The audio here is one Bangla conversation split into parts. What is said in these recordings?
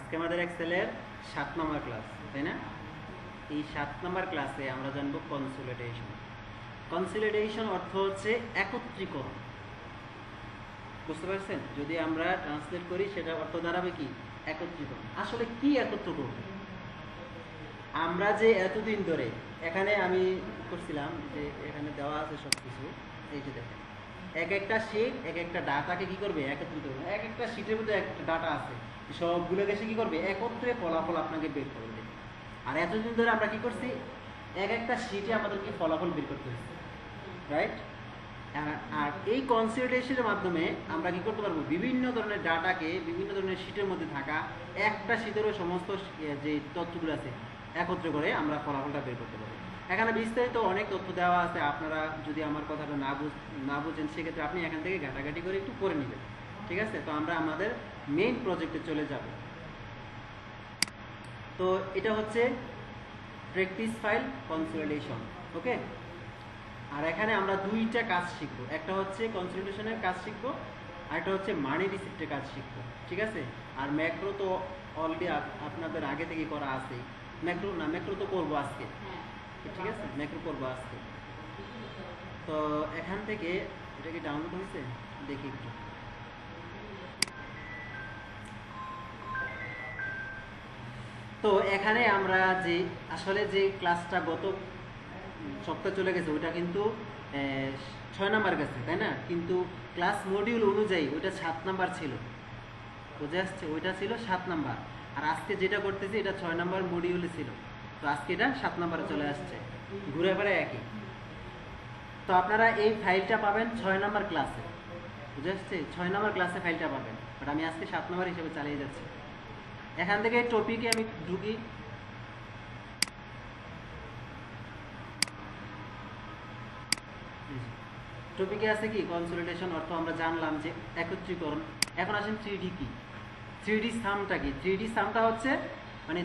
আজকে আমাদের এক্সেলের 7 নম্বর ক্লাস, তাই না? এই 7 নম্বর ক্লাসে আমরা জানবো কনসলিডেশন। কনসলিডেশন অর্থ হচ্ছে একত্রীকরণ। বুঝতে পারছেন? যদি আমরা ট্রান্সলেট করি সেটা অর্থ দাঁড়াবে কি? একত্রীকরণ। আসলে কি একত্র করব? আমরা যে এতদিন ধরে এখানে আমি করছিলাম যে এখানে দেওয়া আছে সব কিছু, এই যে দেখেন এক একটা শীট এক একটা ডাটাকে কি করবে? একত্রিত করবে। এক একটা শীটের মধ্যে একটা ডাটা আছে, সবগুলোকে সে কি করবে? একত্রে ফলাফল আপনাকে বের করে দেবে। আর এতদিন ধরে আমরা কি করছি? এক একটা শীটে আমাদেরকে ফলাফল বের করতে হচ্ছে, রাইট? আর এই কনসিডারেশনের মাধ্যমে আমরা কি করতে পারবো? বিভিন্ন ধরনের ডাটাকে বিভিন্ন ধরনের শীটের মধ্যে থাকা একটা শীটেরও সমস্ত যে তথ্যগুলো আছে একত্রে করে আমরা ফলাফলটা বের করতে পারবো। এখানে বিস্তারিত অনেক তথ্য দেওয়া আছে, আপনারা যদি আমার কথাটা না বুঝেন সেক্ষেত্রে আপনি এখান থেকে ঘাটাঘাটি করে একটু পড়ে নেবেন, ঠিক আছে? তো আমরা আমাদের মেইন প্রজেক্টে চলে যাব। তো এটা হচ্ছে প্র্যাকটিস ফাইল কনসলিডেশন, ওকে? আর এখানে আমরা দুইটা কাজ শিখবো, একটা হচ্ছে কনসলিডেশনের কাজ শিখবো, আর একটা হচ্ছে মানি রিসিপ্টের কাজ শিখবো, ঠিক আছে? আর ম্যাক্রো তো অলরেডি আপনাদের আগে থেকে করা আছে। ম্যাক্রো তো করবো আজকে, ঠিক আছে? ম্যাক্রো করবো আজকে। তো এখান থেকে এটা কি ডাউনলোড হয়েছে দেখি একটু। তো এখানে আমরা যে আসলে যে ক্লাসটা গত সপ্তাহ চলে গেছে ওইটা কিন্তু 6 নাম্বার গেছে, তাই না? কিন্তু ক্লাস মডিউল অনুযায়ী ওইটা 7 নাম্বার ছিল, বুঝে আসছে? ওইটা ছিল 7 নাম্বার। আর আজকে যেটা করতেছি এটা 6 নাম্বার মডিউলে ছিল, তো আজকে এটা 7 নাম্বারে চলে আসছে, ঘুরে ফেরে একই। তো আপনারা এই ফাইলটা পাবেন 6 নাম্বার ক্লাসে, বুঝে আসছে? 6 নাম্বার ক্লাসে ফাইলটা পাবেন, বাট আমি আজকে 7 নাম্বার হিসেবে চালিয়ে যাচ্ছি। এখান থেকে টপিকে আমি ঢুকি। টপিকে আছে কি? কনসলিডেশন অর্থ আমরা জানলাম যে একত্রীকরণ। এখন আসেন 3D কি? 3D সামটা কি? 3D সামটা হচ্ছে মানে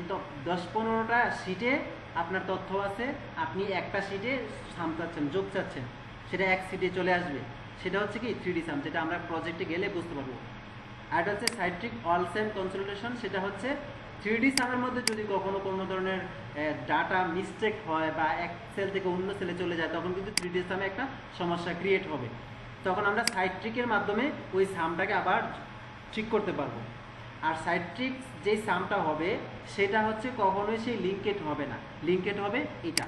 10-15টা শিটে আপনার তথ্য আছে, আপনি একটা শিটে সাম চাচ্ছেন, যোগ চাচ্ছেন, সেটা এক শিটে চলে আসবে, সেটা হচ্ছে কি 3D সাম, যেটা আমরা প্রজেক্টে গেলে বুঝতে পারবো। আর এটা হচ্ছে সাইট্রিক অল সেম কনসলিডেশন, সেটা হচ্ছে 3D সামের মধ্যে যদি কখনো কোনো ধরনের ডাটা মিস্টেক হয় বা এক সেল থেকে অন্য সেলে চলে যায় তখন কিন্তু 3D সামে একটা সমস্যা ক্রিয়েট হবে, তখন আমরা সাইট্রিকের মাধ্যমে ওই সামটাকে আবার ঠিক করতে পারবো। আর সাইট্রিক যেই সামটা হবে সেটা হচ্ছে কখনোই সেই লিঙ্কেড হবে না, লিঙ্কেড হবে এটা,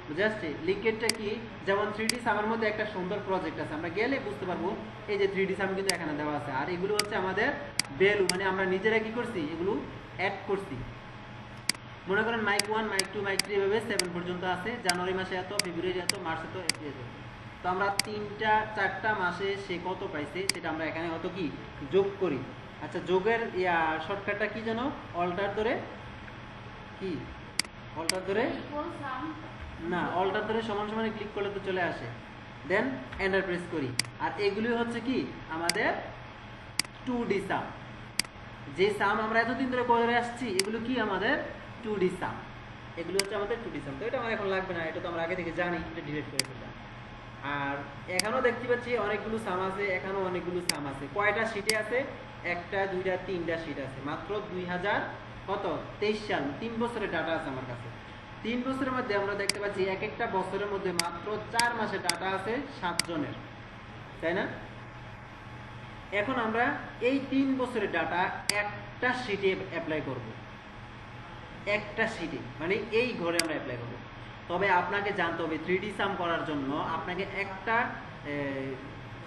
বুঝে আসছে? লিঙ্কেডটা কি? যেমন 3D সামের মধ্যে একটা সুন্দর প্রজেক্ট আছে, আমরা গেলে বুঝতে পারবো এই যে 3D সাম কিন্তু এখানে দেওয়া আছে, আর এগুলো হচ্ছে আমাদের ভ্যালু, মানে আমরা নিজেরা কি করছি? এগুলো অ্যাড করছি। মনে করেন মাইক 1, মাইক 2, মাইক 3 এভাবে 7 পর্যন্ত আছে। জানুয়ারি মাসে এত, ফেব্রুয়ারি এত, মার্চ এত, এপ্রিল এত। তো আমরা 3-4টা মাসে সে কত পাইছে সেটা আমরা এখানে হয়তো কি যোগ করি। আচ্ছা, যোগের শর্টকাটটা কি যেন? অল্টার ধরে কি? অল্টার ধরে না, অল্টার ধরে সমান সমানে ক্লিক করলে তো চলে আসে, দেন এন্টার প্রেস করি। আর এগুলি হচ্ছে কি আমাদের 2D সাম। যে সাম আমরা এতদিন ধরে করে আসছি এগুলো কি আমাদের 2D সাম, এগুলো হচ্ছে আমাদের 2D সাম। তো এটা আমার এখন লাগবে না, এটা তো আমরা আগে থেকে জানি, এটা ডিলিট করে ফেললাম। আর এখানেও দেখতে পাচ্ছি অনেকগুলো সাম আছে, এখানেও অনেকগুলো সাম আছে। কয়টা শিটে আছে? 1টা 2টা 3টা শিট আছে, মাত্র 2023 সাল, 3 বছরের ডাটা আছে আমার কাছে। 3 বছরের মধ্যে আমরা দেখতে পাচ্ছি এক একটা বছরের মধ্যে মাত্র 4 মাসের ডাটা আছে 7 জনের, তাই না? এখন আমরা এই 3 বছরের ডাটা একটা শিটে অ্যাপ্লাই করব, একটা শিটে, মানে এই ঘরে আমরা অ্যাপ্লাই করব। তবে আপনাকে জানতে হবে 3D সাম করার জন্য আপনাকে একটা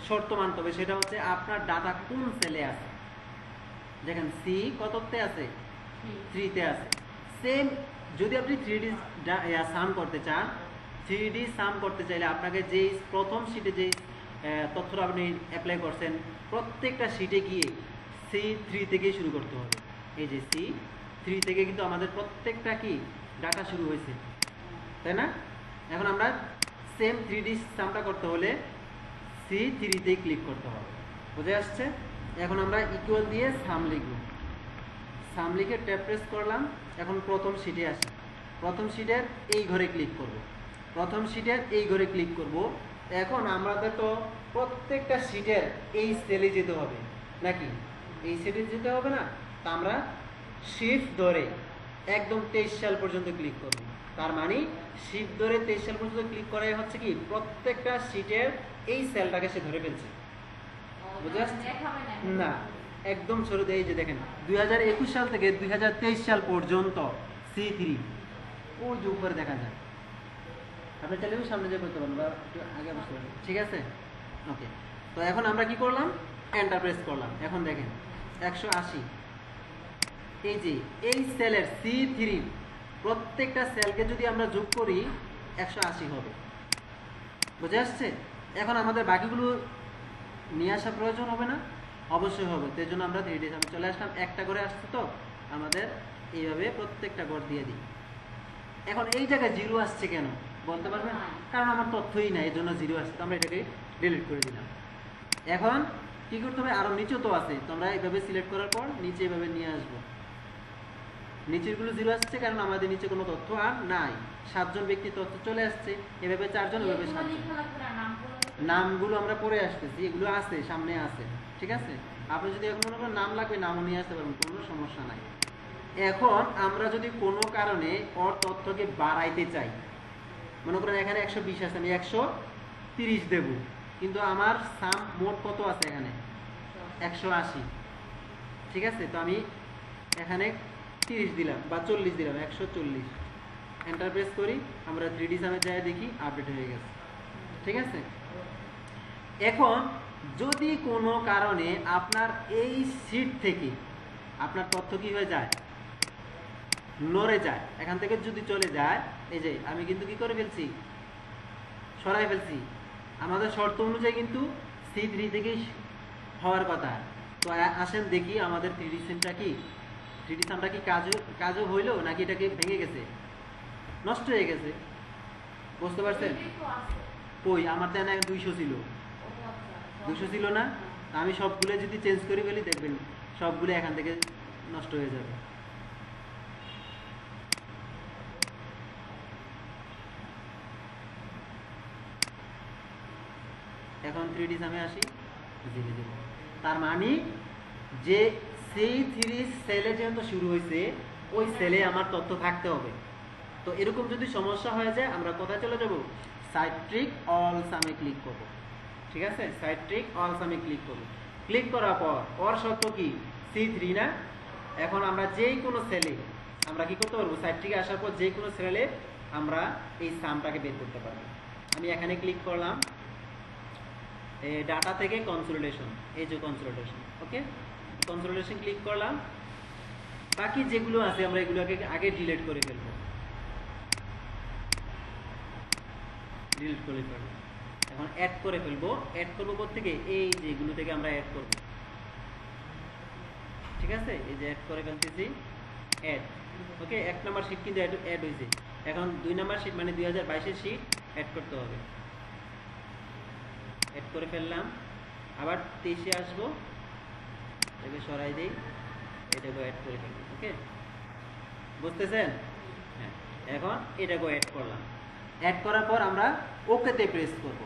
শর্ত মানতে হবে, সেটা হচ্ছে আপনার ডাটা কোন সেলে আছে। দেখেন সি কততে আছে? 3তে আছে। সেম যদি আপনি 3D সাম করতে চান, 3D সাম করতে চাইলে আপনাকে যেই প্রথম শিটে যেই তথ্যটা আপনি অ্যাপ্লাই করছেন প্রত্যেকটা শিটে গিয়ে C3 থেকেই শুরু করতে হবে। এই যে C3 থেকে কিন্তু আমাদের প্রত্যেকটা কি ডাটা শুরু হয়েছে, তাই না? এখন আমরা সেম 3D সামটা করতে হলে C3তেই ক্লিক করতে হবে, বুঝে আসছে? এখন আমরা ইকুয়াল দিয়ে সাম লিখব, সাম লিখে ট্যাব প্রেস করলাম। এখন প্রথম শিটে আসি, প্রথম শিটের এই ঘরে ক্লিক করব, প্রথম শিটের এই ঘরে ক্লিক করব। এখন আমাদের তো প্রত্যেকটা শিটের এই সেলে যেতে হবে নাকি? এই সেলে যেতে হবে না? তা আমরা শিফট ধরে একদম 23 সাল পর্যন্ত ক্লিক করব। তার মানে শিফট ধরে 23 সাল পর্যন্ত ক্লিক করাই হচ্ছে কি প্রত্যেকটা শীটের এই সেলটাকে সে ধরে ফেলছে। বুঝতে পারছেন? না, একদম ছোট দেয়। যে দেখেন 2021 সাল থেকে 2023 সাল পর্যন্ত C3 ওই যে উপরে দেখা যায়। আপনি চাইলে সামনে যে করতে পারেন বা একটু আগে বসতে পারেন, ঠিক আছে? ওকে, তো এখন আমরা কি করলাম, এন্টার প্রেস করলাম। এখন দেখেন 180, এই যে এই সেলের C3 প্রত্যেকটা সেলকে যদি আমরা যোগ করি 180 হবে। বুঝে আসছে? এখন আমাদের বাকিগুলো নিয়ে আসা প্রয়োজন হবে না? অবশ্যই হবে। তো এই জন্য আমরা 3D সামে চলে আসলাম। একটা করে আসছে তো আমাদের এইভাবে প্রত্যেকটা ঘর দিয়ে দিই। এখন এই জায়গায় 0 আসছে কেন বলতে পারবেন? কারণ আমার তথ্যই নাই, এই জন্য 0 আসছে। তো আমরা এটাকে ডিলিট করে দিলাম। এখন কি করতে হবে, আরো নিচে তো আছে, তোমরা এইভাবে সিলেক্ট করার পর নিচে এইভাবে নিয়ে আসবো। নিচেরগুলো 0 আসছে কারণ আমাদের নিচে কোনো তথ্য আর নাই। 7 জন ব্যক্তি তথ্য চলে আসছে, এভাবে 4 জন, এভাবে 7 জন। নামগুলো আমরা পরে আসতেছি, এগুলো আছে, সামনে আছে, ঠিক আছে? আপনি যদি এখন মনে করেন নাম লাগবে, নামও নিয়ে আসতে পারবেন, কোনো সমস্যা নাই। এখন আমরা যদি কোনো কারণে ওর তথ্যকে বাড়াইতে চাই, মনে করেন এখানে 120 আছে, আমি 130 দেব, কিন্তু আমার সাম মোট কত আছে এখানে 180, ঠিক আছে? তো আমি এখানে 30 দিলাম বা 40 দিলাম, 140। এন্টার প্রেস করি, আমরা 3D সামে যাই, দেখি আপডেট হয়ে গেছে, ঠিক আছে? এখন যদি কোনো কারণে আপনার এই শীট থেকে আপনার তথ্য কি হয়ে যায়, নড়ে যায়, এখান থেকে যদি চলে যায়, এই যে আমি কিন্তু কি করে ফেলছি, সরাই ফেলছি। আমাদের শর্ত অনুযায়ী কিন্তু C3 থেকেই হওয়ার কথা। তো আসেন দেখি আমাদের 3D সামটা কি, 3D সামটা কি কাজও হইলো নাকি এটাকে ভেঙে গেছে, নষ্ট হয়ে গেছে। বুঝতে পারছেন? কই আমার তো 200 ছিল, 200 ছিল না? আমি সবগুলো যদি চেঞ্জ করে ফেলি দেখবেন সবগুলো এখান থেকে নষ্ট হয়ে যাবে। এখন 3D সামে আসি, তার মানে যে C3 সেলে যেহেতু শুরু হয়েছে ওই সেলে আমার তথ্য থাকতে হবে। তো এরকম যদি সমস্যা হয়ে যায় আমরা কোথায় চলে যাব, সাইট্রিক অল সামে ক্লিক করব, ঠিক আছে? সাইট্রিক অল সামে ক্লিক করব। ক্লিক করার পর ওর শর্ত কি C3 না? এখন আমরা যেই কোনো সেলে আমরা কি করতে পারবো, সাইট্রিকে আসার পর যে কোনো সেলে আমরা এই সামটাকে বের করতে পারবো। আমি এখানে ক্লিক করলাম, ডাটা থেকে কনসোলিডেশন, এই যে কনসোলিডেশন, ওকে, কনসোলিডেশন ক্লিক করলাম। বাকি যেগুলো আছে আমরা এগুলোকে আগে ডিলিট করে ফেলবো, ডিলিট করে ফেলবো। এখন অ্যাড করে ফেলবো। অ্যাড করবো কোত্থেকে, এই যে এগুলো থেকে আমরা অ্যাড করব, ঠিক আছে? এই যে অ্যাড করে ফেলতেছি, অ্যাড, ওকে। 1 নাম্বার শীট কিন্তু অ্যাড হয়েছে। এখন 2 নাম্বার শীট মানে 2022 এর শীট অ্যাড করতে হবে। অ্যাড করে ফেললাম, আবার 23-এ আসবো, এটাকে সরাই দিই, এটাকে অ্যাড করে ফেলবো, ওকে। বুঝতেছেন? হ্যাঁ, এখন এটাকে অ্যাড করলাম। অ্যাড করার পর আমরা ওকেতে প্রেস করব।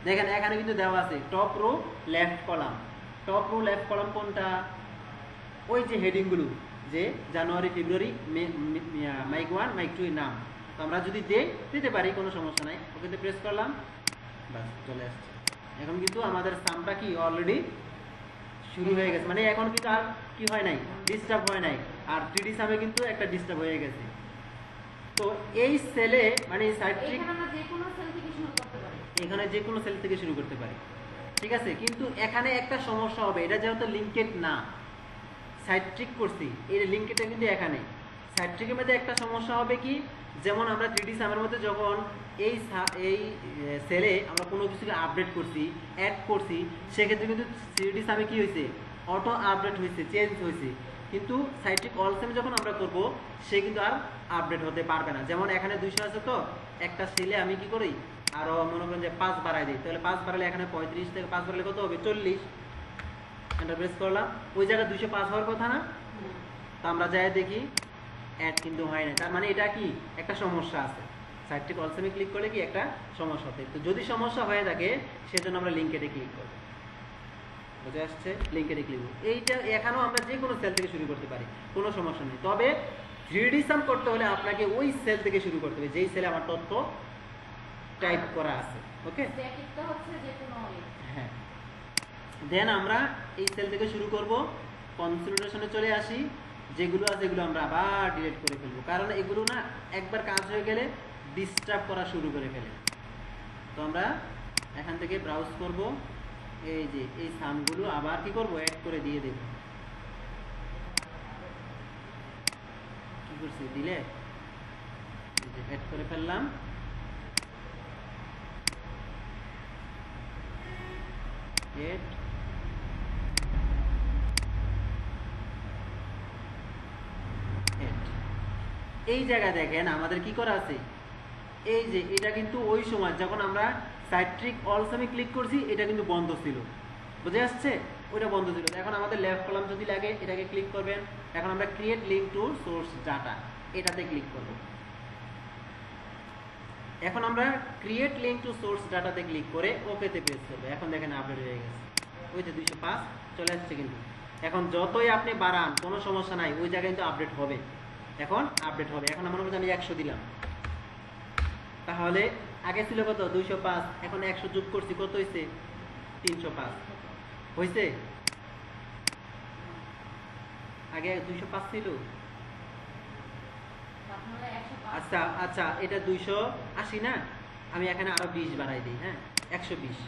দেখেন এখানে কিন্তু দেওয়া আছে top row left column. Top row left column কোনটা, ওই যে হেডিংগুলো, যে জানুয়ারি ফেব্রুয়ারি মাইক 1 মাইক 2 এর নাম। তো আমরা যদি দিতে পারি, কোনো সমস্যা নাই। ওকেতে প্রেস করলাম, বাস চলে আসছে। এখন কিন্তু আমাদের সামটা কি অলরেডি শুরু হয়ে গেছে, মানে এখন কিন্তু আর কি হয় নাই, ডিস্টার্ব হয় নাই। আর 3D সামে কিন্তু একটা ডিস্টার্ব হয়ে গেছে। তো এই সেলে মানে সাইট্রিক এখানে যে কোনো সেল থেকে শুরু করতে পারি, ঠিক আছে? কিন্তু এখানে একটা সমস্যা হবে, এটা যেহেতু লিঙ্কেড না, সাইট্রিক করছি, এই লিঙ্কেডটা কিন্তু এখানে। সাইট্রিকের মধ্যে একটা সমস্যা হবে কি, যেমন আমরা 3D সামের মধ্যে যখন এই সেলে আমরা কোনো কিছুকে আপডেট করছি, অ্যাড করছি, সেক্ষেত্রে কিন্তু 3D সামে কি হয়েছে, অটো আপডেট হয়েছে, চেঞ্জ হয়েছে। কিন্তু সাইট্রিক অল সামে যখন আমরা করব, সে কিন্তু আর আপডেট হতে পারবে না। যেমন এখানে 200 আছে, তো একটা সেলে আমি কি করি, আরো মনে করেন যে 5 বাড়াই দিই, তাহলে 5 বাড়ালে এখানে 35 থেকে 5 বাড়ালে কত হবে, 40। এন্টার প্রেস করলাম, ওই জায়গায় 205 হওয়ার কথা না? তো আমরা যাই দেখি অ্যাড কিন্তু হয় না। তার মানে এটা কি একটা সমস্যা আছে। সাইটটি অল সামে ক্লিক করলে কি একটা সমস্যা হবে। তো যদি সমস্যা হয়ে থাকে সেজন্য আমরা লিঙ্কেটে ক্লিক করব। বুঝে আসছে? লিঙ্কে ক্লিক করব। এইটা এখানেও আমরা যে কোনো সেল থেকে শুরু করতে পারি, কোনো সমস্যা নেই। তবে 3D সাম করতে হলে আপনাকে ওই সেল থেকে শুরু করতে হবে যেই সেলে আমার তথ্য টাইপ করা আছে। ওকে, হ্যাঁ। দেন আমরা এই সেল থেকে শুরু করব, কনসলিডেশনে চলে আসি, যেগুলো আছে এগুলো আমরা আবার ডিলিট করে ফেলবো, কারণ এগুলো না একবার কাজ হয়ে গেলে ডিস্টার্ব করা শুরু করে ফেলে। তো আমরা এখান থেকে ব্রাউজ করব, এই যে এই সামগুলো আবার কি করব, অ্যাড করে দিয়ে দেব। কি করছি, দিলে অ্যাড করে ফেললাম। এড এই জায়গায় দেখেন আমাদের কি করা আছে, এই যে এটা কিন্তু ওই সময় যখন আমরা সাইট্রিক অলসামে ক্লিক করছি এটা কিন্তু বন্ধ ছিল, বুঝে আসছে? ওইটা বন্ধ ছিল। এখন আমাদের লেফট কলাম যদি লাগে এটাকে ক্লিক করবেন। এখন আমরা create link to source data এটাতে ক্লিক করব। এখন আমরা ক্রিয়েট লিঙ্ক টু সোর্স ডাটাতে ক্লিক করে ওকেতে প্রেস করব। এখন দেখেন আপডেট হয়ে গেছে, ওই যে 205 চলে আসছে। কিন্তু এখন যতই আপনি বাড়ান কোনো সমস্যা নাই, ওই জায়গায় কিন্তু আপডেট হবে। এখন আপডেট হবে। এখন আমার মধ্যে আমি 100 দিলাম, তাহলে আগে ছিল কত, 205, এখন 100 যোগ করছি, কত হয়েছে, 305 হয়েছে। আগে 205 ছিল। আচ্ছা আচ্ছা, এটা 280 না, আমি এখানে আরো 20 বাড়াই দিই। হ্যাঁ, 120।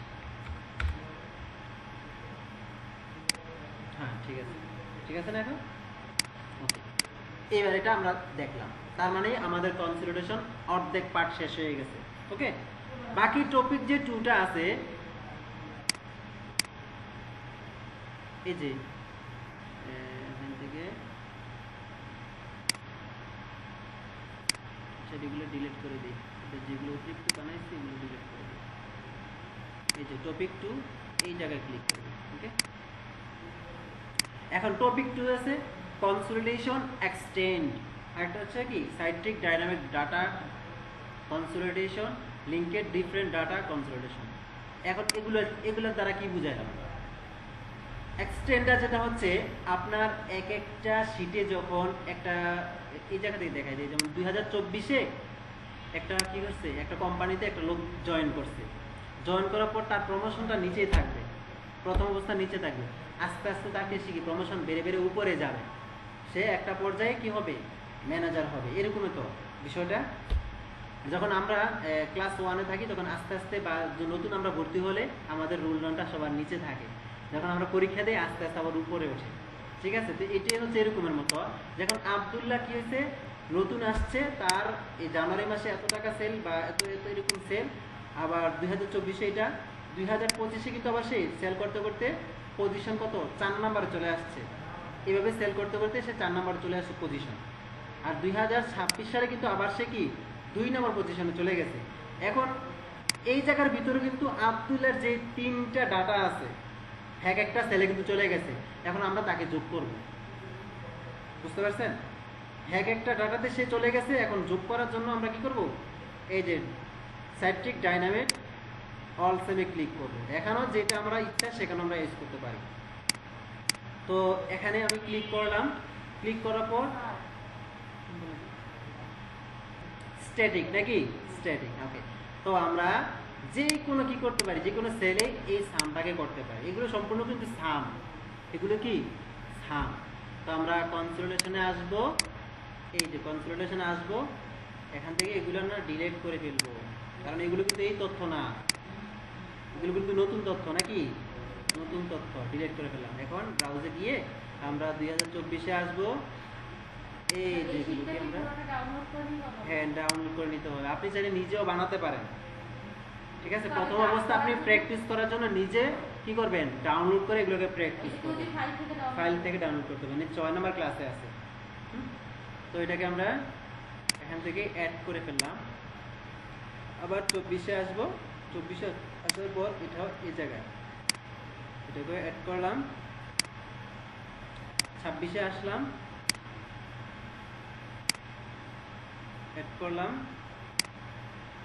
হ্যাঁ, ঠিক আছে, ঠিক আছে না? এখন ওকে, এবার এটা আমরা দেখলাম, তার মানে আমাদের কনসলিডেশন অর্ধেক পার্ট শেষ হয়ে গেছে। ওকে, বাকি টপিক যে 2টা আছে, এই যে এখান থেকে সেগুলো ডিলিট করে দিই, যেগুলো অতিরিক্ত বানাইছি এগুলো ডিলিট করে দিই। এই যে টপিক 2 এই জায়গায় ক্লিক করব। ওকে, এখন টপিক 2 আছে কনসলিডেশন এক্সটেন্ড, একটা হচ্ছে কি citric dynamic data consolidation, linked different data consolidation. এখন এগুলোর দ্বারা কি বুঝাইলাম? এক্সটেন্ডার যেটা হচ্ছে আপনার এক একটা শীটে যখন একটা, এই জায়গা থেকে দেখাই যায়, যেমন 2024-এ একটা কি করছে, একটা কোম্পানিতে একটা লোক জয়েন করছে। জয়েন করার পর তার প্রমোশনটা নিচেই থাকবে, প্রথম অবস্থা নিচে থাকবে। আস্তে আস্তে তাকে শিখি প্রমোশন বেড়ে বেড়ে উপরে যাবে, সে একটা পর্যায়ে কি হবে, ম্যানেজার হবে। এরকমই তো বিষয়টা। যখন আমরা ক্লাস 1-এ থাকি তখন আস্তে আস্তে, বা নতুন আমরা ভর্তি হলে আমাদের রোল নাম্বারটা সবার নিচে থাকে, যখন আমরা পরীক্ষা দিই আস্তে আস্তে আবার উপরে ওঠে। ঠিক আছে, তো এটাই হচ্ছে এরকমের মতো। যখন আব্দুল্লাহ কি হয়েছে, নতুন আসছে, তার এই জানুয়ারি মাসে এত টাকা সেল বা এত এত এরকম সেল, আবার 2024-এ এটা, 2025-এ কিন্তু আবার সেই সেল করতে করতে পজিশন কত, 4 নাম্বারে চলে আসছে। এভাবে সেল করতে করতে সে 4 নাম্বারে চলে আসছে পজিশন। আর 2026 সালে কিন্তু আবার সে কি 2 নম্বর পজিশনে চলে গেছে। এখন এই জায়গার ভিতরে কিন্তু আব্দুল্লাহর যে 3টা ডাটা আছে, এক একটা সেলে কিন্তু চলে গেছে। এখন আমরা তাকে যোগ করব, বুঝতে পারছেন? এক একটা ডাটাতে সে চলে গেছে, এখন যোগ করার জন্য আমরা কি করব, এই যে সাইট্রিক ডাইনামিক অল সেমে ক্লিক করব। এখানেও যেটা আমরা ইচ্ছা সেখানে আমরা ইউজ করতে পারি। তো এখানে আমি ক্লিক করলাম, ক্লিক করার পর স্ট্যাটিক নাকি, স্ট্যাটিক। ওকে, তো আমরা যে কোনো কি করতে পারি, যে কোনো সেলে এই সামটাকে করতে পারি। এগুলো সম্পূর্ণ কিন্তু সাম, এগুলো কি সাম। তো আমরা কনসলিডেশনে আসবো, এই যে কনসলিডেশনে আসবো, এখান থেকে এগুলো না ডিলিট করে ফেলবো, কারণ এগুলো কিন্তু এই তথ্য না, এগুলো কিন্তু নতুন তথ্য নাকি, নতুন তথ্য ডিলিট করে ফেললাম। এখন ব্রাউজে গিয়ে আমরা 2024-এ আসবো, এই যেগুলোকে আমরা, হ্যাঁ, ডাউনলোড করে নিতে হবে। আপনি চাইলে নিজেও বানাতে পারেন, ঠিক আছে? প্রথম অবস্থা আপনি প্র্যাকটিস করার জন্য নিজে কি করবেন, ডাউনলোড করে এগুলোকে প্র্যাকটিস করবেন, ফাইল থেকে ডাউনলোড করতে হবে। 6 নম্বর ক্লাসে আছে। তো এটাকে আমরা এখান থেকে অ্যাড করে ফেললাম। আবার 24-এ আসবো, 24-এ আসার পর এটাও এই জায়গায় এটাকে অ্যাড করলাম। 26-এ আসলাম, অ্যাড করলাম।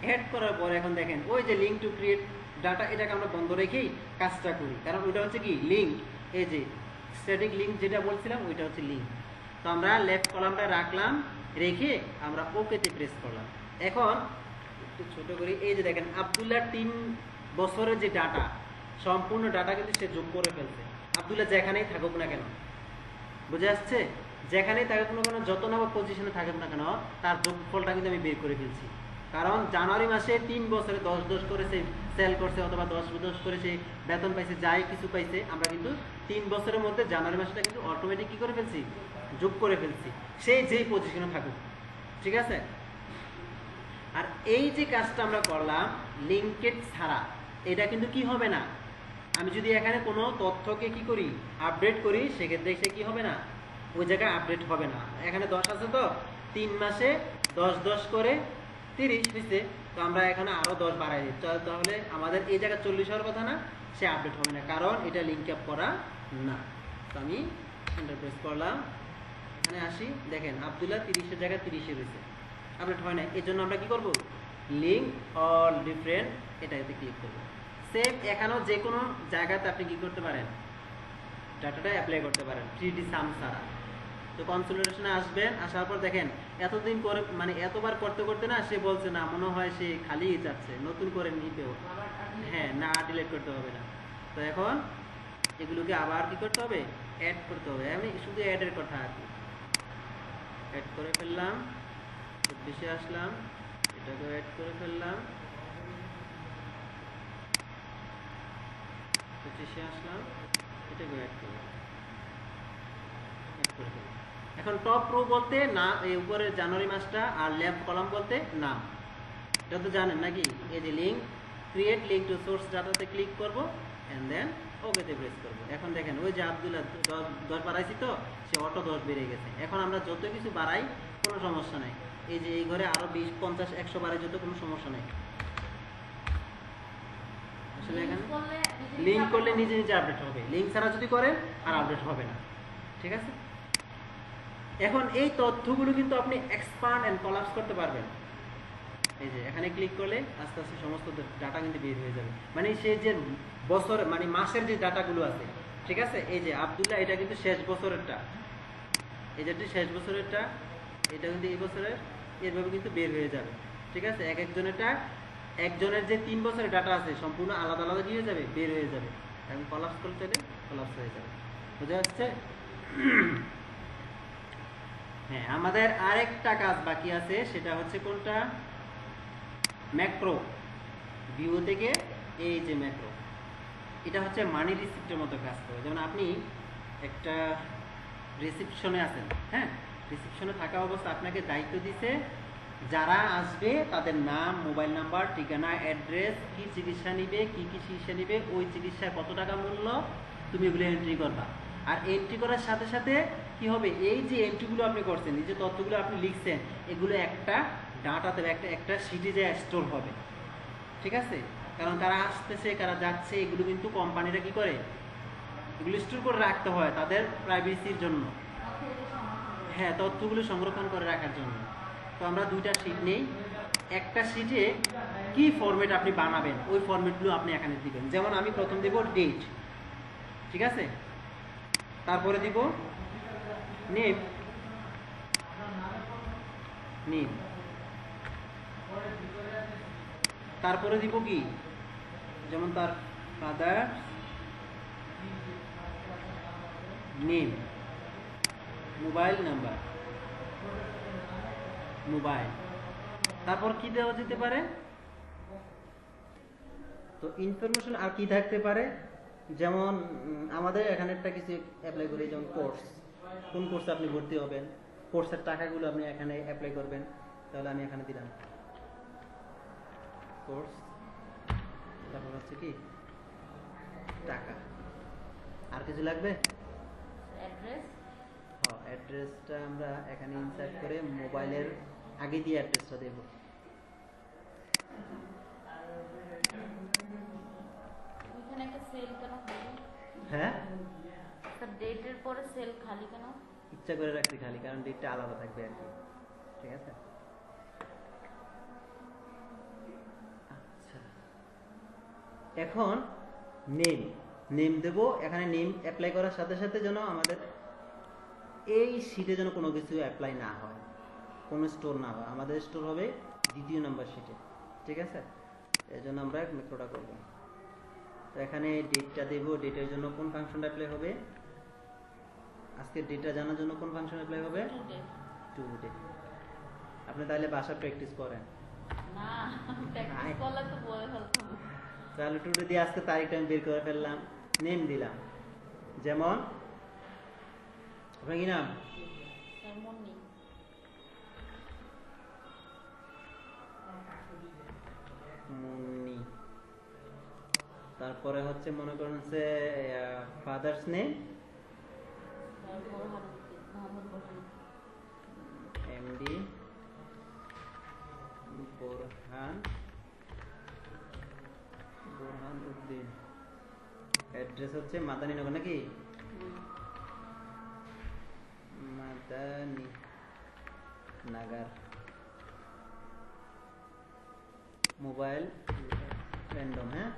অ্যাড করার পর এখন দেখেন ওই যে লিঙ্ক টু ক্রিয়েট ডাটা, এটাকে আমরা বন্ধ রেখেই কাজটা করি, কারণ ওইটা হচ্ছে কি লিঙ্ক। এই যে স্ট্যাটিক লিঙ্ক যেটা বলছিলাম ওইটা হচ্ছে লিঙ্ক। তো আমরা লেফট কলামটা রাখলাম, রেখে আমরা ওকেতে প্রেস করলাম। এখন একটু ছোট করি, এই যে দেখেন আব্দুল্লাহ 3 বছরের যে ডাটা, সম্পূর্ণ ডাটা কিন্তু সে যোগ করে ফেলছে। আব্দুল্লাহ যেখানেই থাকুক না কেন, বুঝে আসছে, যেখানেই থাকুক না কেন, যত নম্বর পজিশনে থাকুক না কেন, তার যোগফলটা কিন্তু আমি বের করে ফেলছি। কারণ জানুয়ারি মাসে 3 বছরে 10 করে সে সেল করছে, অথবা 10 করে সে বেতন পাইছে, যাই কিছু পাইছে, আমরা কিন্তু 3 বছরের মধ্যে জানুয়ারি মাসটা কিন্তু অটোমেটিক কি করে ফেলছি, যোগ করে ফেলছি, সেই যেই পজিশনে থাকুক। ঠিক আছে। আর এই যে কাজটা আমরা করলাম লিঙ্কেড ছাড়া, এটা কিন্তু কি হবে না, আমি যদি এখানে কোনো তথ্যকে কি করি, আপডেট করি, সেক্ষেত্রে সে কি হবে না, ওই জায়গায় আপডেট হবে না। এখানে 10 আছে, তো 3 মাসে 10 করে 30 হয়েছে, তো আমরা এখানে আরো 10 বাড়াই দিই, তাহলে আমাদের এই জায়গায় 40 হওয়ার কথা না, সে আপডেট হবে না, কারণ এটা লিঙ্ক আপ করা না। তো আমি এন্টার প্রেস করলাম, এখানে আসি, দেখেন আব্দুল্লাহ 30-এর জায়গায় 30 রয়েছে, আপডেট হয় না। এই জন্য আমরা কি করব, লিঙ্ক অল ডিফারেন্ট, এটাতে ক্লিক করব। সেম এখানেও যে কোনো জায়গাতে আপনি কি করতে পারেন, ডাটাটা অ্যাপ্লাই করতে পারেন 3D সাম ছাড়া। তো কনসোলিডেশনে আসবেন, আসার পর দেখেন এতদিন করে মানে এতবার করতে করতে না সে বলছে না, মনে হয় সে খালিই যাচ্ছে, নতুন করে নিতেও, হ্যাঁ না ডিলিট করতে হবে না। তো এখন এগুলোকে আবার কি করতে হবে, অ্যাড করতে হবে। আমি শুধু অ্যাডের কথা আর কি, অ্যাড করে ফেললাম, 24-এ আসলাম, এটাকেও অ্যাড করে ফেললাম, 25-এ আসলাম, এটাকেও অ্যাড করে ফেললাম। এখন টপ রো বলতে না, এই উপরে জানুয়ারি মাসটা, আর লেফট কলাম বলতে নাম, এটা তো জানেন নাকি। এই যে link, create link to source ডাটাতে ক্লিক করব, এন্ড দেন ওকেতে প্রেস করব। এখন দেখেন ওই যে আব্দুল্লাহ 10 বাড়াইছি, তো সে অটো 10 বেড়ে গেছে। এখন আমরা যত কিছু বাড়াই কোনো সমস্যা নাই, এই যে এই ঘরে আরো 20, 50, 100 বাড়াই, যত কোনো সমস্যা নাই। আসলে এখানে লিঙ্ক করলে নিজে নিজে আপডেট হবে, লিঙ্ক ছাড়া যদি করেন আর আপডেট হবে না। ঠিক আছে। এখন এই তথ্যগুলো কিন্তু আপনি এক্সপান্ড এন্ড কলাপস করতে পারবেন। এই যে এখানে ক্লিক করলে আস্তে আস্তে সমস্ত ডাটা কিন্তু বের হয়ে যাবে, মানে সে যে বছর মানে মাসের যে ডাটাগুলো আছে, ঠিক আছে। এই যে আব্দুল্লাহ, এটা কিন্তু শেষ বছরেরটা, এই যে শেষ বছরেরটা, এটা কিন্তু এই বছরের, এভাবে কিন্তু বের হয়ে যাবে। ঠিক আছে। এক একজনেরটা, একজনের যে 3 বছরের ডাটা আছে সম্পূর্ণ আলাদা আলাদা কি হয়ে যাবে, বের হয়ে যাবে, এবং কলাপস করতে হলে কলাপস হয়ে যাবে। বুঝা যাচ্ছে? হ্যাঁ, আমাদের আরেকটা কাজ বাকি আছে, সেটা হচ্ছে কোনটা, ম্যাক্রো ভিউ থেকে। এই যে ম্যাক্রো, এটা হচ্ছে মানি রিসিপ্টের মতো কাজ করে। যেমন আপনি একটা রিসিপশনে আছেন, হ্যাঁ, রিসিপশনে থাকা অবস্থা আপনাকে দায়িত্ব দিছে যারা আসবে তাদের নাম, মোবাইল নাম্বার, ঠিকানা, অ্যাড্রেস, কি চিকিৎসা নিবে, কি কি চিকিৎসা নিবে, ওই চিকিৎসার কত টাকা মূল্য, তুমি এগুলো এন্ট্রি করবা। আর এন্ট্রি করার সাথে সাথে কি হবে, এই যে এন্ট্রিগুলো আপনি করছেন, এই যে তথ্যগুলো আপনি লিখছেন, এগুলো একটা ডাটাতে একটা শিটে যে স্টোর হবে। ঠিক আছে। কারণ কারা আসতেছে, কারা যাচ্ছে, এগুলো কিন্তু কোম্পানিরা কি করে, এগুলো স্টোর করে রাখতে হয় তাদের প্রাইভেসির জন্য, হ্যাঁ, তথ্যগুলো সংরক্ষণ করে রাখার জন্য। তো আমরা 2টা শিট নেই, একটা শিটে কি ফরম্যাট আপনি বানাবেন, ওই ফরম্যাটগুলো আপনি এখানে দিবেন। যেমন আমি প্রথম দেব ডেট, ঠিক আছে, তারপরে দিব নেম, নেম, তারপরে দিব কি, যেমন তার father name, mobile number, mobile, তারপর কি দেওয়া যেতে পারে, তো ইনফরমেশন আর কি থাকতে পারে, যেমন আমাদের এখানে একটা কিছু অ্যাপ্লাই করি, যেমন কোর্স, কোন কোর্সে আপনি ভর্তি হবেন, কোর্সের টাকাগুলো আপনি এখানে অ্যাপ্লাই করবেন, তাহলে আমি এখানে দিলাম কোর্স, তারপর হচ্ছে কি টাকা। আর কিছু লাগবে, অ্যাড্রেস, হ্যাঁ, অ্যাড্রেসটা আমরা এখানে ইনসার্ট করে মোবাইলের আগে দিয়ে অ্যাড্রেসটা দেব। ওইখানে একটা সেল কেন খালি, হ্যাঁ, স্যার ডেটের পরে সেল খালি কেন, ইচ্ছা করে রাখছি খালি, কারণ ডেটটা আলাদা থাকবে আর কি। ঠিক আছে। আচ্ছা, এখন নেম নেম দেব। এখানে নেম অ্যাপ্লাই করার সাথে সাথে যেন আমাদের এই শিটে যেন কোনো কিছু অ্যাপ্লাই না হয়, কোনো স্টোর না হয়। আমাদের স্টোর হবে দ্বিতীয় নাম্বার শিটে, ঠিক আছে? এই জন্য আমরা মেথডটা করব। তো এখানে ডেটটা দেব। ডেটের জন্য কোন ফাংশনটা অ্যাপ্লাই হবে? আজকে ডেটটা জানার জন্য কোন ফাংশন অ্যাপ্লাই হবে? Today. আপনি তাহলে বাসা প্র্যাকটিস করেন না, প্র্যাকটিস করলে তো বলে ফেলতাম। তাহলে টু ডে দিয়ে আজকে তারিখটা আমি বের করে ফেললাম, নেম দিলাম। যেমন আপনার কি নাম? স্যার মুন্নি। মুন্নি। তারপরে হচ্ছে মনে করেন যে father's name sir Borhanuddin, Mohammad Borhanuddin. MD Borhan Borhanuddin. Address হচ্ছে মাদানীনগর নাকি? মাদানী নাগার। Mobile random. হ্যাঁ,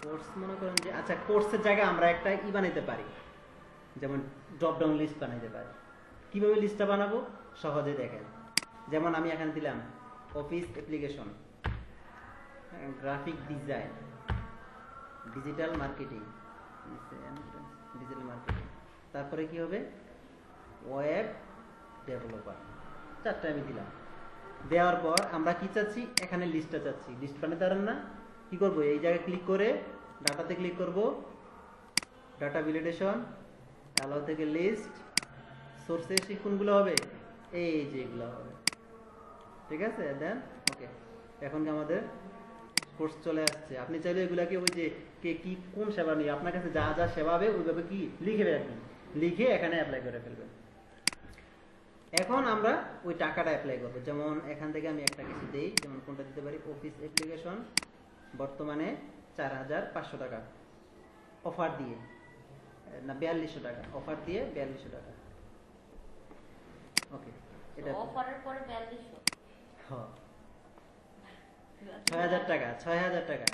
কোর্স মনে করেন যে আচ্ছা কোর্সের জায়গায় আমরা একটা বানাইতে পারি, যেমন ড্রপ ডাউন লিস্ট বানাইতে পারি। কিভাবে লিস্টটা বানাবো সহজে দেখেন। যেমন আমি এখানে দিলাম office application, graphic design, digital marketing, তারপরে কি হবে ওয়েব ডেভেলপার। চারটা আমি দিলাম। দেওয়ার পর আমরা কি চাচ্ছি? এখানে লিস্টটা চাচ্ছি। লিস্ট বানাতে পারেন না? কি করব? এই জায়গায় ক্লিক করে ডাটাতে ক্লিক করব, ডাটা ভ্যালিডেশন, অ্যালাউ থেকে লিস্ট, সোর্সে কোনগুলো হবে? এই যে এগুলো হবে, ঠিক আছে? দেন ওকে। এখন কি আমাদের কোর্স চলে আসছে। আপনি চাইলে এগুলাকে ওই যে কে কি কোন সেবা নিয়ে আপনার কাছে যা যা সেবা হবে ওইভাবে কি লিখে রাখবেন, লিখে এখানে অ্যাপ্লাই করে ফেলবেন। এখন আমরা ওই টাকাটা অ্যাপ্লাই করবো। যেমন এখান থেকে আমি একটা কিছু দেই, যেমন কোনটা দিতে পারি? অফিস অ্যাপ্লিকেশন বর্তমানে 4500 টাকা অফার দিয়ে, না 4200 টাকা অফার দিয়ে 4200 টাকা। ওকে, এটা অফারের পরে 4200। হ্যাঁ 6000 টাকা, 6000 টাকা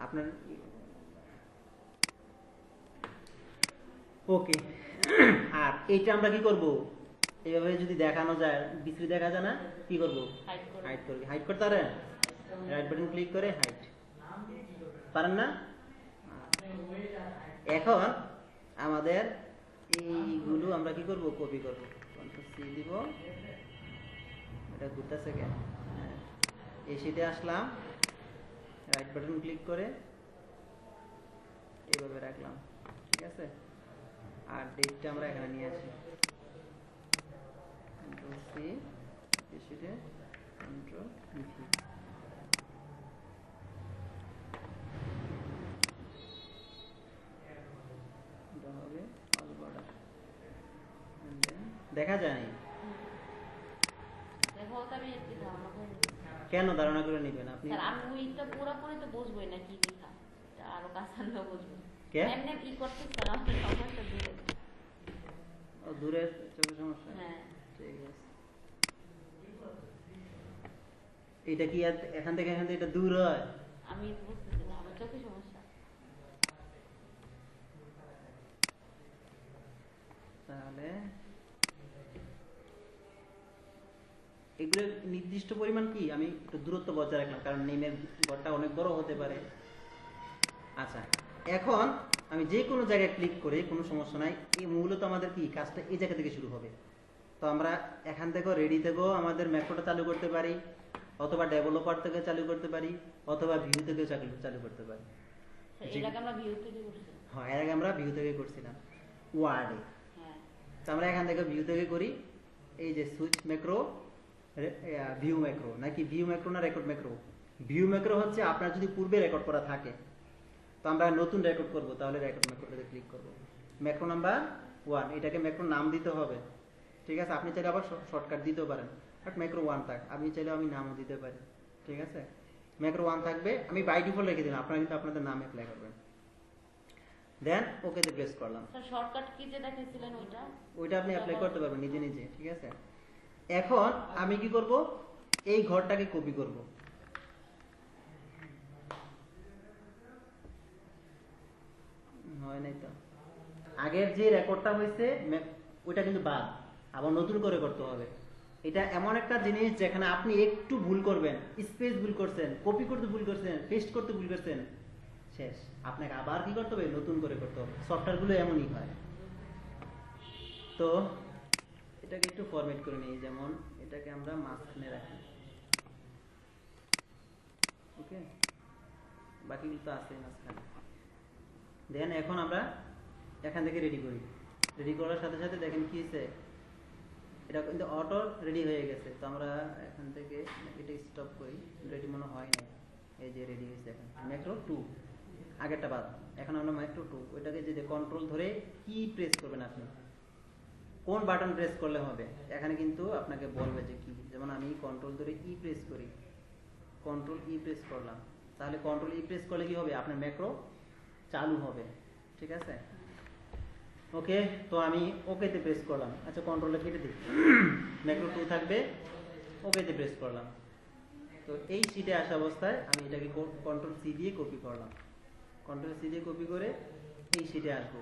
আপনার। ওকে, আর এইটা আমরা কি করব? এইভাবে যদি দেখানো যায়, বিশ্রী দেখা যায় না, কি করব? হাইড করব। হাইড করতে পারেন? রাইট বাটন ক্লিক করে হাইড। পারেন না? এখন আমাদের এইগুলো আমরা কি করব? কপি করব। কন্ট্রোল সি দিব। এটা ঘুরতেছে কেন? এই শীটে আসলাম, রাইট বাটন ক্লিক করে এইভাবে রাখলাম, ঠিক আছে? আর ডেটটা আমরা এখানে নিয়ে আসি। কন্ট্রোল সি, এই শীটে কন্ট্রোল ভি। এটা হবে অল বর্ডার। দেখা যায় না? দেখো তো আমি একটু ধারণা করে নিই। কেন ধারণা করে নেবেন আপনি? স্যার আমি ওইটা পুরোপুরি তো বুঝবই না কি লেখা, এটা আরো কাছে আনলে বুঝবো। কে? এমনি কি করতে স্যার আমার সমস্যা দূরে। ও দূরে চোখের সমস্যা? হ্যাঁ ঠিক আছে। এটা কি এখান থেকে এটা দূর হয়? আমি বুঝতেছি না, আমার চোখে সমস্যা। তাহলে এগুলো নির্দিষ্ট পরিমাণ কি আমি একটু দূরত্ব বজায় রাখলাম, কারণ নেমের ঘরটা অনেক বড় হতে পারে। আচ্ছা, এখন আমি যে কোনো জায়গায় ক্লিক করে কোনো সমস্যা নাই। এই মূলত আমাদের কি কাজটা এই জায়গা থেকে শুরু হবে। তো আমরা এখান থেকেও রেডি থেকেও আমাদের ম্যাক্রোটা চালু করতে পারি, অথবা ডেভেলপার থেকে চালু করতে পারি, অথবা ভিউ থেকে চালু করতে পারি। এর আগে আমরা ভিউ থেকে করছি। হ্যাঁ, এর আগে আমরা ভিউ থেকে করছিলাম ওয়ার্ডে। হ্যাঁ, তো আমরা এখান থেকে ভিউ থেকে করি। এই যে সুইচ ম্যাক্রো, ভিউ ম্যাক্রো, নাকি ভিউ ম্যাক্রো না রেকর্ড ম্যাক্রো? ভিউ ম্যাক্রো হচ্ছে আপনার যদি পূর্বে রেকর্ড করা থাকে, তো আমরা নতুন রেকর্ড করব, তাহলে রেকর্ড ম্যাক্রোতে ক্লিক করব। ম্যাক্রো নাম্বার 1, এটাকে ম্যাক্রো নাম দিতে হবে, ঠিক আছে? আপনি চাইলে আবার শর্টকাট দিতেও পারেন, বাট ম্যাক্রো 1 থাক। আমি চাইলে আমি নামও দিতে পারি, ঠিক আছে? ম্যাক্রো 1 থাকবে, আমি বাই ডিফল্ট রেখে দিলাম, আপনারা কিন্তু আপনাদের নাম অ্যাপ্লাই করবেন। দেন ওকেতে প্রেস করলাম। স্যার শর্টকাট কি যে দেখাইছিলেন ওইটা আপনি অ্যাপ্লাই করতে পারবেন নিজে নিজে, ঠিক আছে? এখন আমি কি করব? এই ঘরটাকে কপি করব। হয় নাই তো, আগের যে রেকর্ডটা হয়েছে ওইটা কিন্তু বাদ, আবার নতুন করে করতে হবে। এটা এমন একটা জিনিস যেখানে আপনি একটু ভুল করবেন, স্পেস ভুল করছেন, কপি করতে ভুল করছেন, পেস্ট করতে ভুল করছেন, শেষ। আপনাকে আবার কি করতে হবে, নতুন করে করতে হবে। সফটওয়্যারগুলো এমনই হয়। তো এটাকে একটু ফরম্যাট করে নিই, যেমন এটাকে আমরা মাঝখানে রাখি, ওকে, বাকিগুলো তো আছে মাঝখানে। দেন এখন আমরা এখান থেকে রেডি করি। রেডি করার সাথে সাথে দেখেন কি হয়েছে, এটা কিন্তু অটো রেডি হয়ে গেছে। তো আমরা এখান থেকে এটা স্টপ করি, রেডি মনে হয় না, এই যে রেডি হয়েছে। এখন ম্যাক্রো 2 আগেরটা বাদ, এখন আমরা ম্যাক্রো 2 ওইটাকে যে কন্ট্রোল ধরে কি প্রেস করবেন, আপনি কোন বাটন প্রেস করলে হবে, এখানে কিন্তু আপনাকে বলবে যে কি। যেমন আমি কন্ট্রোল ধরে ই প্রেস করি, কন্ট্রোল ই প্রেস করলাম, তাহলে কন্ট্রোল ই প্রেস করলে কি হবে, আপনার ম্যাক্রো চালু হবে। ঠিক আছে, ওকে। তো আমি ওকে তে প্রেস করলাম, আচ্ছা কন্ট্রোলটা কেটে দিই, ম্যাক্রো 2 থাকবে, ওকে তে প্রেস করলাম। তো এই শীটে আসা অবস্থায় আমি এটাকে কন্ট্রোল সি দিয়ে কপি করলাম, কন্ট্রোল সি দিয়ে কপি করে এই শীটে আসবো।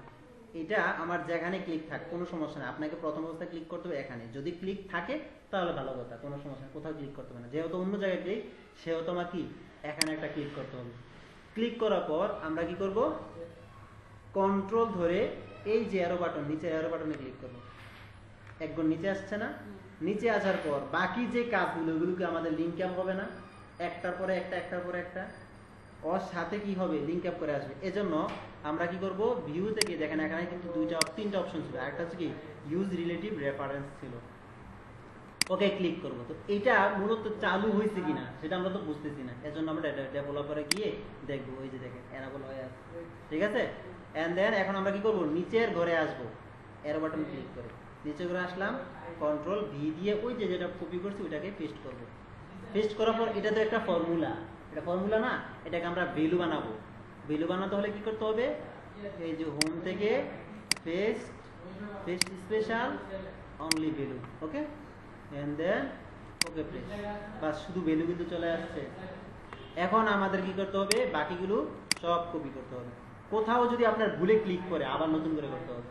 এটা আমার যেখানে ক্লিক থাক কোনো সমস্যা নেই, আপনাকে প্রথম অবস্থায় ক্লিক করতে হবে এখানে, যদি ক্লিক থাকে তাহলে ভালো কথা, কোনো সমস্যা নেই, কোথাও ক্লিক করতে হবে না। যেহেতু অন্য জায়গায় ক্লিক, সেহেতু আমার কি এখানে একটা ক্লিক করতে হবে। ক্লিক করার পর আমরা কি করব, কন্ট্রোল ধরে এই যে অ্যারো বাটন, নিচে অ্যারো বাটনে ক্লিক করব। একবার নিচে আসছে না, নিচে আসার পর বাকি যে কাজগুলো ওগুলোকে আমাদের লিঙ্ক আপ হবে না, একটার পরে একটা, একটার পরে একটা, ওর সাথে কি হবে, লিঙ্ক আপ করে আসবে। এজন্য আমরা কি করব, ভিউ থেকে দেখেন এখানে কিন্তু তিনটা অপশন ছিল, একটা হচ্ছে কি ইউজ রিলেটিভ রেফারেন্স ছিল, ওকে ক্লিক করব। তো এটা মূলত চালু হয়েছে কিনা সেটা আমরা তো বুঝতেছি না, এজন্য আমরা ডেভেলপারে গিয়ে দেখবো, ওই যে দেখেন এনাবল হয়ে আছে, ঠিক আছে। এন্ড দেন এখন আমরা কি করব, নিচের ঘরে আসব, এরো বাটন ক্লিক করে নিচের ঘরে আসলাম, কন্ট্রোল ভি দিয়ে ওই যে যেটা কপি করছি ওইটাকে পেস্ট করব। পেস্ট করার পর এটা তো একটা ফর্মুলা, এটা ফর্মুলা না, এটাকে আমরা ভ্যালু বানাবো। ভ্যালু বানাতে হলে কি করতে হবে, এই যে হোম থেকে paste, paste special only value, okay, and then okay press, বাস শুধু ভ্যালু কিন্তু চলে আসছে। এখন আমাদের কি করতে হবে, বাকিগুলো সব কপি করতে হবে। কোথাও যদি আপনার ভুলে ক্লিক করে আবার নতুন করে করতে হবে।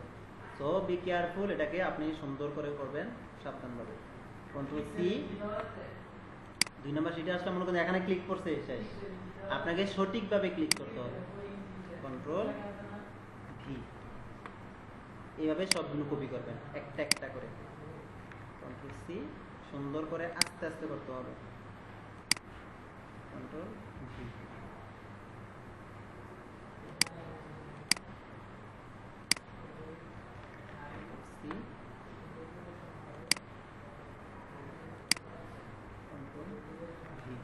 সো বি কেয়ারফুল, এটাকে আপনি সুন্দর করে করবেন সাবধানভাবে। কন্ট্রোল সি, 2 নম্বর সিটে আসলে মনে করেন এখানে ক্লিক করছে, শেষ। আপনাকে সঠিকভাবে ক্লিক করতে হবে, কন্ট্রোল ভি, এইভাবে সবগুলো কপি করবেন একটা একটা করে। কন্ট্রোল সি, সুন্দর করে আস্তে আস্তে করতে হবে, control V, C, control V,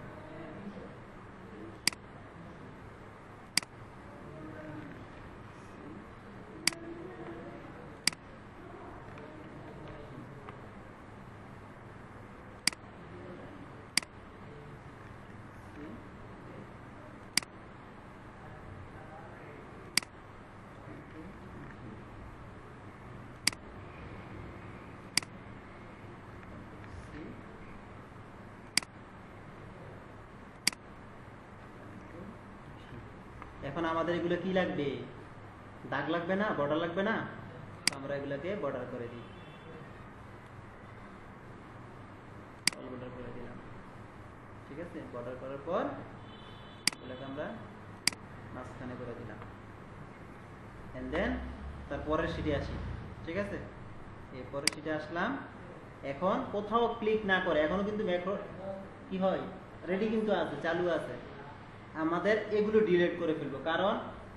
এখন আমাদের এগুলো কি লাগবে, দাগ লাগবে না, বর্ডার লাগবে না, তো আমরা এগুলোকে বর্ডার করে দিই, অল বর্ডার করে দিলাম। ঠিক আছে, বর্ডার করার পর এগুলোকে আমরা মাঝখানে করে দিলাম। এন্ড দেন তারপরের সিটে আসি, ঠিক আছে, এই পরের সিটে আসলাম। এখন কোথাও ক্লিক না করে, এখনো কিন্তু ম্যাক্রো কি হয়, রেডি কিন্তু আছে, চালু আছে। আমাদের এগুলো ডিলিট করে ফেলবো, কারণ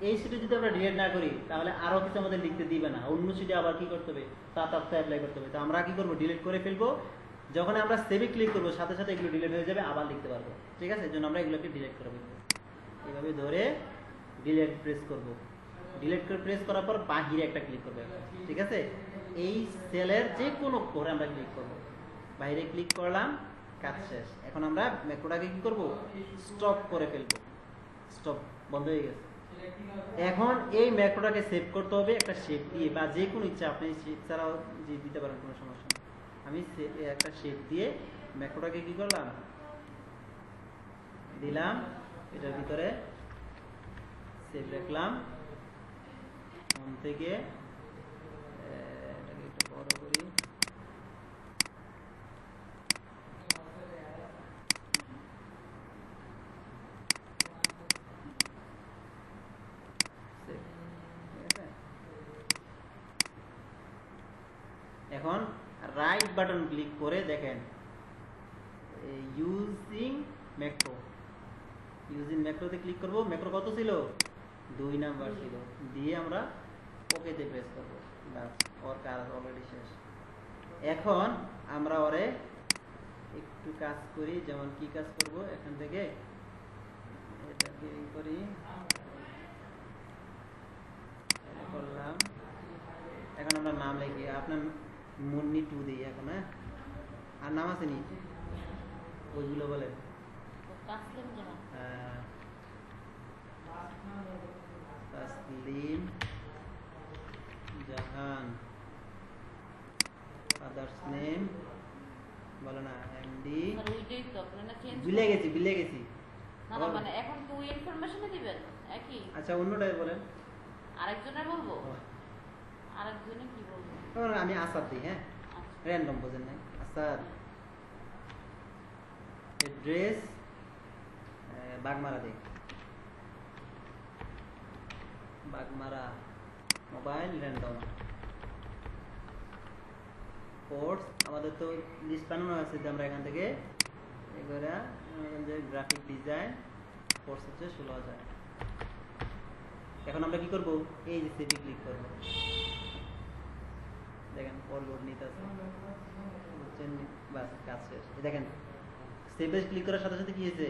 এই সিটে যদি আমরা ডিলিট না করি তাহলে আরো কিছু আমাদের লিখতে দিবে না, অন্য সিটে আবার কি করতে হবে, তার অ্যাপ্লাই করতে হবে। তো আমরা কি করবো, ডিলিট করে ফেলবো। যখন আমরা সেভে ক্লিক করবো সাথে সাথে এগুলো ডিলিট হয়ে যাবে, আবার লিখতে পারবো। ঠিক আছে, এর জন্য আমরা এগুলোকে ডিলিট করে ফেলবো, এইভাবে ধরে ডিলিট প্রেস করব। ডিলিট করে প্রেস করার পর বাহিরে একটা ক্লিক করবো, ঠিক আছে। এই সেলের যে কোনো ঘরে আমরা ক্লিক করব, বাইরে ক্লিক করলাম, কাজ শেষ। এখন আমরা ম্যাক্রোটাকে কি করব, স্টপ করে ফেলবো, স্টপ, বন্ধ হয়ে গেছে। এখন এই ম্যাক্রোটাকে সেভ করতে হবে একটা শেপ দিয়ে, বা যে কোনো ইচ্ছা আপনি শেপ ছাড়াও যে দিতে পারেন, কোনো সমস্যা নেই। আমি একটা শেপ দিয়ে ম্যাক্রোটাকে কি করলাম, দিলাম, এটার ভিতরে সেভ রাখলাম, হোম থেকে এটাকে একটু বড় করি। এখন রাইট বাটন ক্লিক করে দেখেন ইউজিং ম্যাক্রো, ইউজিং ম্যাক্রোতে ক্লিক করব। ম্যাক্রো কত ছিল? 2 নাম্বার ছিল। দিয়ে আমরা ওকেতে প্রেস করব। বাস, ওর কাজ অলরেডি শেষ। এখন আমরা ওরে একটু কাজ করি, যেমন কি কাজ করব, এখান থেকে এটাকে করি, এটা করলাম। এখন আমরা নাম লিখি, আপনার মুন্নি 2 দিই এখন। হ্যাঁ, আর নাম আছে নি ওইগুলো বলেন। তাসলিম জাহান। তাসলিম জাহান। ফাদার্স নেম বলো না, এমডি। আর ওইটাই তো আপনারা চেঞ্জ ভুলে গেছি। না না, মানে এখন তো ওই ইনফরমেশনই দিবেন একই। আচ্ছা, অন্যটাই বলেন। আরেকজনের বলবো? আরেকজনে কি বলবো? আমি আসাদ দিই। হ্যাঁ, আচ্ছা। র্যান্ডম বোঝেন নাই। আসাদ। এড্রেস বাগমারা দিই, বাগমারা। Mobile random. কোর্স আমাদের তো লিস্ট বানানো আছে, যে আমরা এখান থেকে এগুলা গ্রাফিক ডিজাইন কোর্স হচ্ছে 16,000। এখন আমরা কি করব? এই যে সেটি ক্লিক করব। দেখেন পর লোড নিতে আছে, বুঝছেন? বাস, কাজ শেষ। দেখেন সেভে ক্লিক করার সাথে সাথে কি হয়েছে?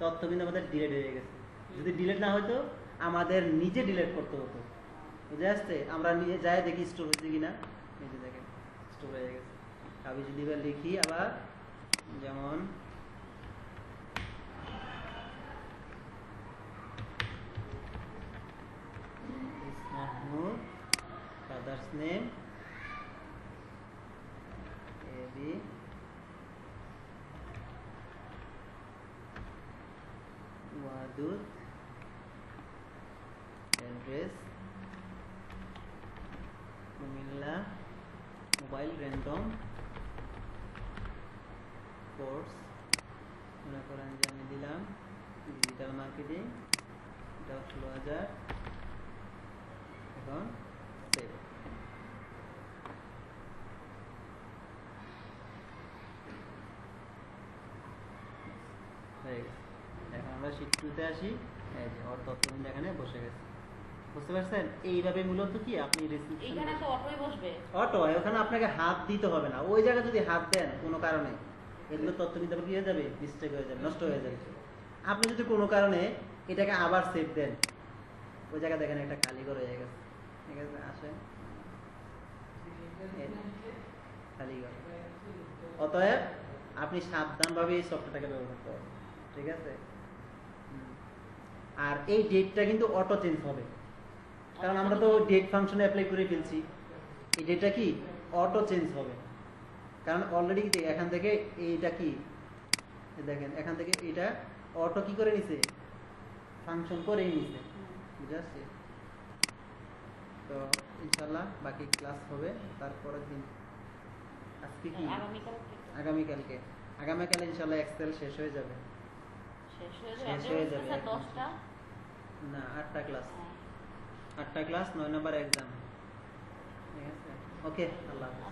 তথ্য কিন্তু আমাদের ডিলিট হয়ে গেছে। যদি ডিলিট না হতো আমাদের নিজে ডিলিট করতে হতো। বুঝে আসছে? আমরা নিয়ে যাই দেখি স্টোর হয়েছে কিনা। এই যে দেখেন স্টোর হয়ে গেছে। আমি যদি এবার লিখি আবার, যেমন father's name AB, Wadud, address Comilla, mobile random, course মনে করেন যে আমি দিলাম ডিজিটাল মার্কেটিং, এটা 16,000। এখন সেভ। হয়ে গেছে। এখন আমরা শিট 2 তে আসি। এই যে ওর তথ্য কিন্তু এখানে বসে গেছে। বুঝতে পারছেন? এইভাবে মূলত কি আপনি এখানে তো অটোই বসবে। অটো, ওখানে আপনাকে হাত দিতে হবে না। ওই জায়গায় যদি হাত দেন কোনো কারণে, এগুলো তথ্য কিন্তু আবার কি হয়ে যাবে? মিস্টেক হয়ে যাবে, নষ্ট হয়ে যাবে। আপনি যদি কোনো কারণে এটাকে আবার সেভ দেন, ওই জায়গায় দেখেন একটা খালি ঘর হয়ে গেছে। ঠিক আছে, আসেন খালি ঘর। অতএব আপনি সাবধানভাবে এই সফটওয়্যারটাকে ব্যবহার করতে হবে। ঠিক আছে? আর এই ডেটটা কিন্তু অটো চেঞ্জ হবে, কারণ আমরা তো ডেট ফাংশনে অ্যাপ্লাই করে ফেলছি। এই ডেটটা কি অটো চেঞ্জ হবে, কারণ অলরেডি এখান থেকে এইটা কি দেখেন, এখান থেকে এটা অটো কি করে নিছে? ফাংশন করে নিছে। বুঝে আসছে? তো ইনশাআল্লাহ বাকি ক্লাস হবে তারপরের দিন। আজকে কি? আগামীকাল ইনশাআল্লাহ এক্সেল শেষ হয়ে যাবে। শেষ হয়ে যাবে 10টা না 8টা ক্লাস। 8টা ক্লাস, 9 নম্বর এক্সাম। ঠিক আছে? ওকে, আল্লাহ হাফেজ।